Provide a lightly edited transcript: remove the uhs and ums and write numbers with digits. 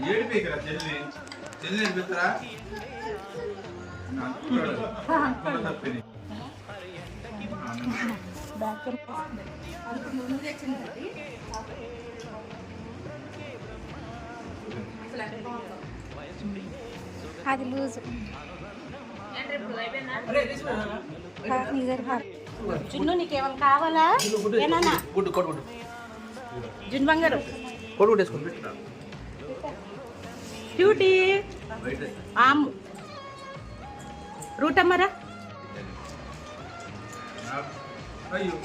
ఏడిపోయిరా చెల్లి చెల్లి అనిపిస్తారా తప్పింది అది లూజ్ జున్ను నీకేమైనా కావాలా ఏనా జున్ బంగారు క్యూటీ ఆమ్ రూట్ అమ్మరా అయ్యో